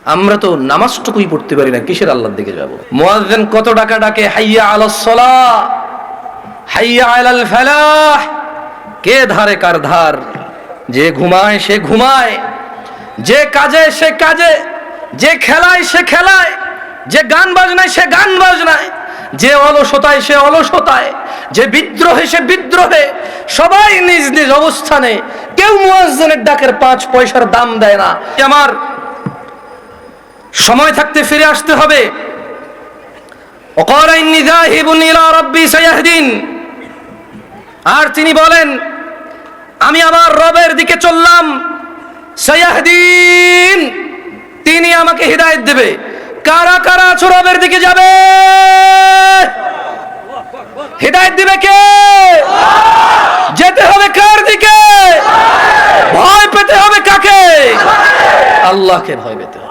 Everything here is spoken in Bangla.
আমরা তো নামাজটুকুই পড়তে পারি না, কিসের আল্লাহর দিকে যাব? মুয়াজ্জিন কত ডাকা ডাকে, হাইয়া আলাস সালাহ, হাইয়া আলাল ফালাহ। কে ধারে কার ধার? যে ঘুমায় সে ঘুমায়, যে কাজে সে কাজে, যে খেলায় সে খেলায়, যে গান বাজনায় সে গান বাজনায়, যে অলসতায় সে অলসতায়, যে বিদ্রোহে সে বিদ্রোহে। সবাই নিজ নিজ অবস্থানে, কেউ মুয়াজ্জিনের ডাকের 5 পয়সার দাম দেয় না। আমার সময় থাকতে ফিরে আসতে হবে। ওয়াকালা ইন্নী যাহিবুন ইলা রাব্বি সায়াহদিন। আর তিনি বলেন, আমি আমার রবের দিকে চললাম, সায়াহদিন, তিনি আমাকে হিদায়াত দেবে। কারা কারা আছো রবের দিকে যাবে? হিদায়াত দিবে কে? যেতে হবে কার দিকে? ভয় পেতে হবে কাকে? আল্লাহকে ভয় পেতে হবে।